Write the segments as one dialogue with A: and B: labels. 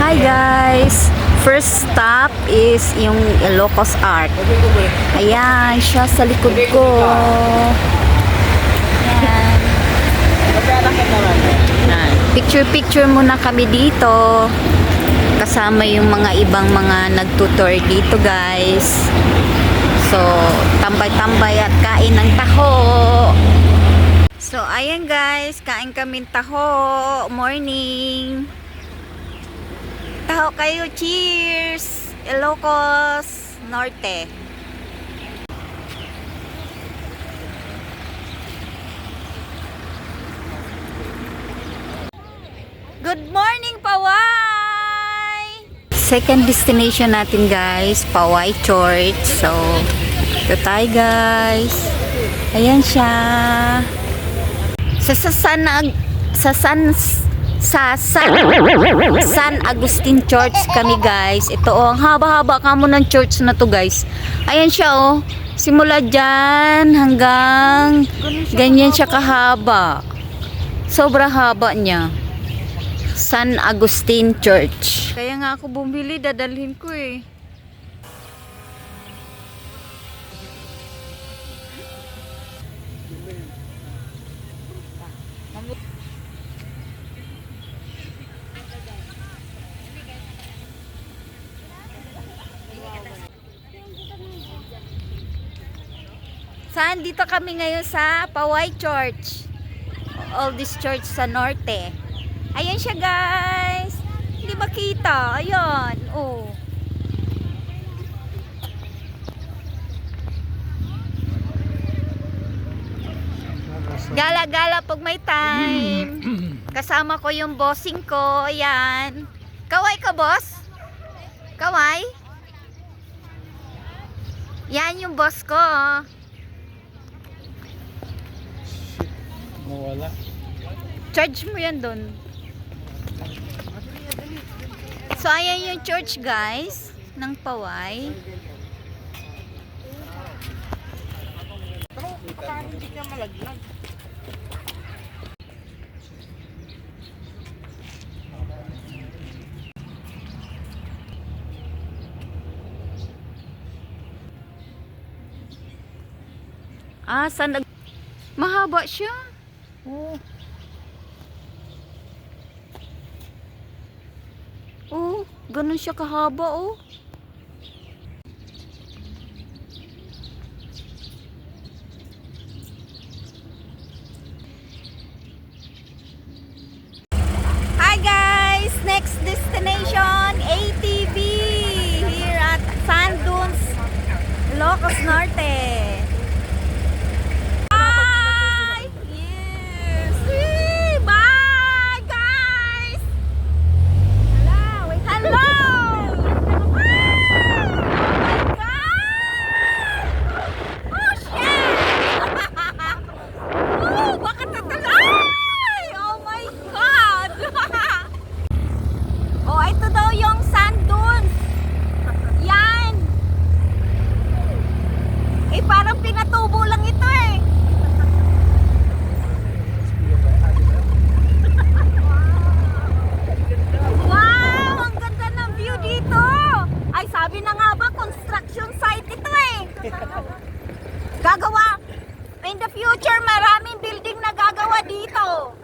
A: Hi guys! First stop is yung Ilocos Arc. Ayan, siya sa likod ko. Ayan. Picture-picture muna kami dito. Kasama yung mga ibang mga nagtutour dito guys. So, tambay-tambay at kain ng taho. So, ayan guys, kain kami ng taho. Morning! Taho kayo, cheers! Ilocos Norte. Good morning, Paway! Second destination natin guys, Paway Church. So, ito tayo guys. Ayan siya. San Agustin Church kami guys. Ito oh, ang haba-haba kamo ng church na to guys. Ayan siya oh. Simula dyan hanggang ganyan siya kahaba. Sobra haba niya. San Agustin Church. Kaya nga ako bumili, dadalhin ko eh. Saan? Dito kami ngayon sa Paway Church. Oldest church sa norte. Ayan siya guys. Hindi makita. Ayan. Oh. Gala-gala pag may time. Kasama ko yung bossing ko. Ayan. Kaway ka boss? Kaway? Yan yung boss ko.
B: Mawala.
A: Charge mo yan doon. So, ayan yung church guys ng Paway. Ah, saan mahaba siya? Oh. Oh, ganun siya kahaba oh. Hi guys! Next destination, ATV here at Sand Dunes, Ilocos Norte. Gagawa in the future, maraming building na gagawa dito.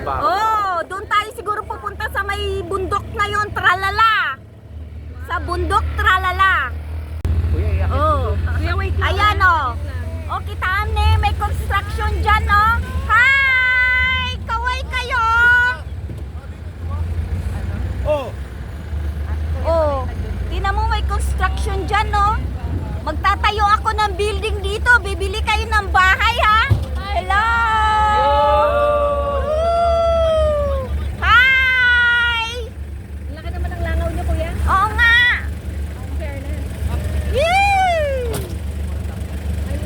A: Oh, doon tayo siguro pupunta sa may bundok na yon, Tralala. Sa bundok Tralala. Oh, ayan oh. Oh, kitaan eh, may construction dyan oh. Hi! Kaway kayo!
B: Oh!
A: Oh, tingnan mo may construction dyan oh. Magtatayo ako ng building dito. Bibili kayo ng bahay, ha? Hello! Hi!
C: Laki naman ang langaw niyo, kuya.
A: Oo nga!
C: Fairness.
A: Yay!
C: Ay,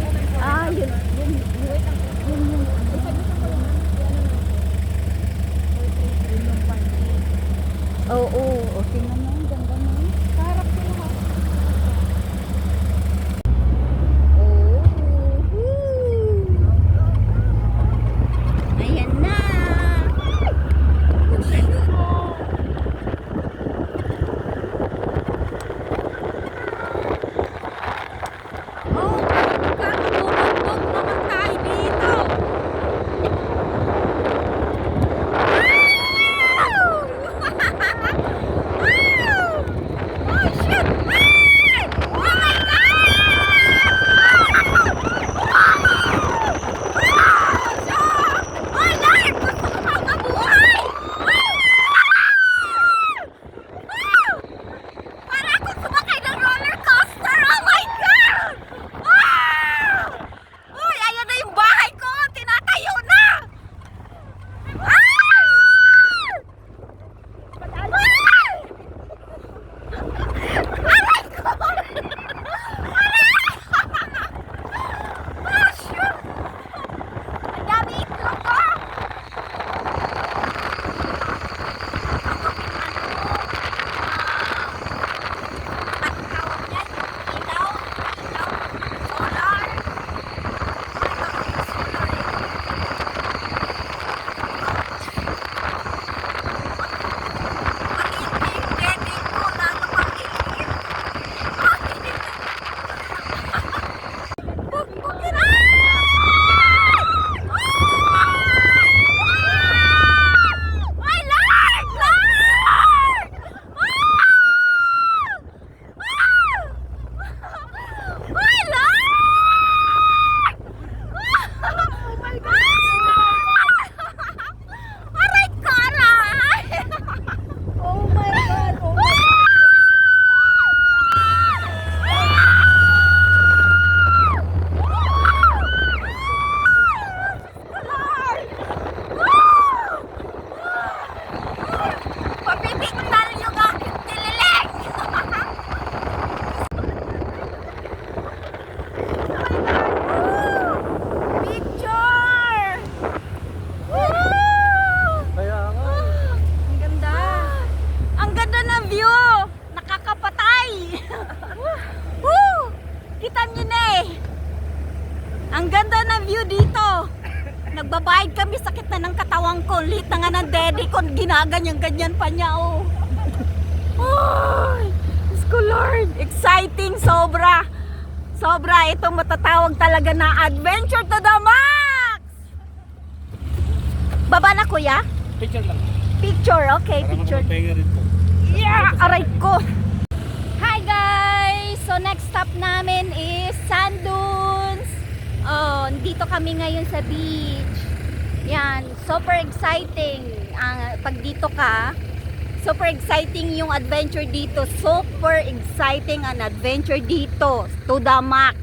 A: Ang ganda ng view dito. Nagbabayad kami, sakit na ng katawang ko. Lit na nga ng daddy ko, ginaganyan-ganyan pa niya, oh. Ay, Diyos ko Lord, exciting, sobra. Sobra, ito matatawag talaga na adventure to the max. Baba na kuya?
B: Picture lang.
A: Picture, okay,
B: Para
A: picture.
B: makapagpahinga rin po.
A: Yeah, aray ko. Hi guys! So next stop namin is Sand Dunes. Oh, dito kami ngayon sa beach. Yan, super exciting. Pag dito ka, super exciting yung adventure dito. Super exciting ang adventure dito. To the max.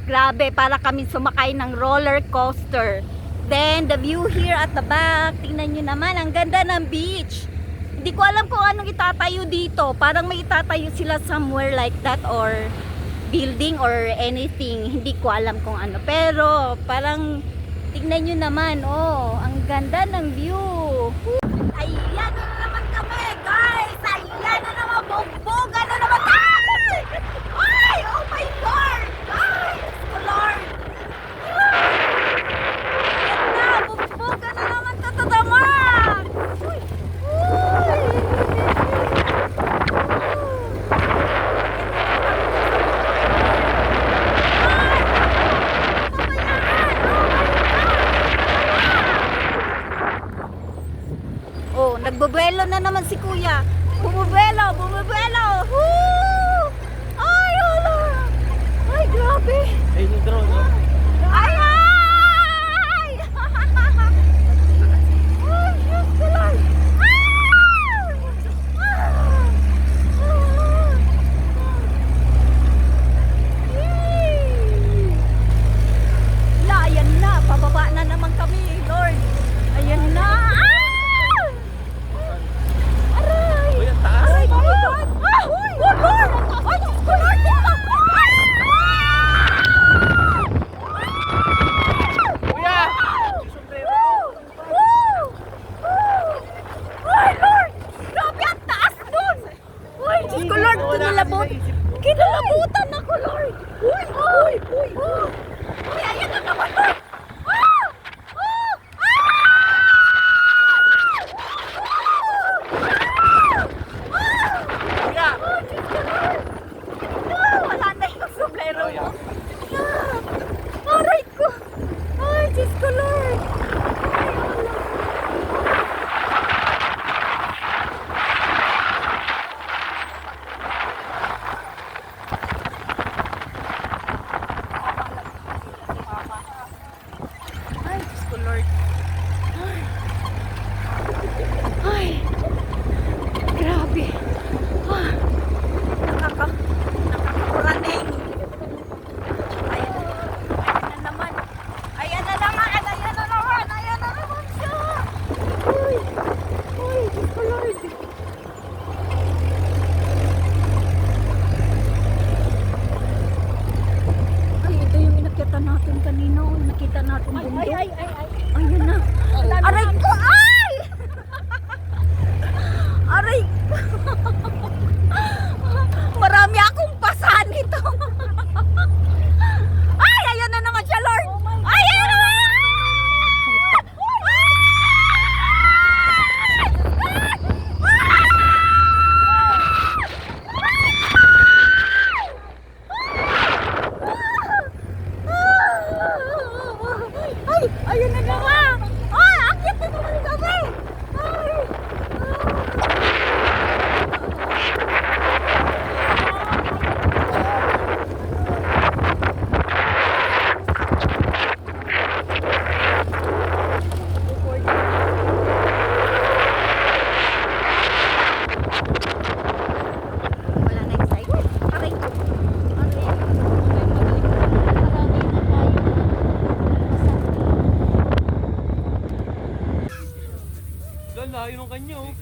A: Grabe, para kami sumakay ng roller coaster. Then, the view here at the back. Tingnan nyo naman, ang ganda ng beach. Hindi ko alam kung anong itatayo dito. Parang may itatayo sila somewhere like that or building or anything. Hindi ko alam kung ano. Pero, parang, tingnan nyo naman, oh, ang ganda ng view. Ayan na naman kami, guys! Ayan na naman, bugbogan na naman! Ay! Ay! Oh my Lord! Ay! Oh Lord! Ayan na, bugbogan na naman tatadama! Uy! Uy! Oh, nagbubuelo na naman si Kuya. Bumubuelo, bumubuelo. Woo! Ay, hala. Ay, grabe.
B: Ayun yung drone, no?
A: Ay, ay! Ay, Diyos ko Lord. La, ayan na. Pababa na naman kami, Lord. Ayan na. Aray!
B: Uy, ang taas.
A: Aray, my God! Ah! Oh, Lord! Ay, Diyos ko, Lord!
B: Kuya!
A: Woo! Woo! Ay, Lord! Grabe, ang taas dun! Uy, Diyos ko, Lord! Kinalabot! Kinalabutan ako, Lord! Uy! Uy! Uy! Uy! Ayan na naman, Lord! Ah! Ah!
B: Kuya!
A: Oh, Diyos ko, Lord! Ah! Wala na yung sombrero mo. Ah! Aray ko! Ay, Diyos ko, Lord! Ay, Allah! Ay, Diyos ko, Lord. Ay. Ay. Grabe. Ah. Nakakapuraning. Ayan na naman. Ayan na naman. Ayan na naman. Ayan na naman siya. Uy. Uy, Diyos ko, Lord. Ay, ito yung inakyatan natin kanina. Oh. Nakita natin bundok. Ay. Ayan na. Aray ko! Ay! Aray ko! Marami akong pasan ito. Ay! Ayan na naman siya, Lord! Ay! Ayan na! Ay! Ayan na naman! Ay! Akit na naman kami! Ay! Wala na excited. Aray ko. Aray.
B: Doon, layo ng kanya, oh.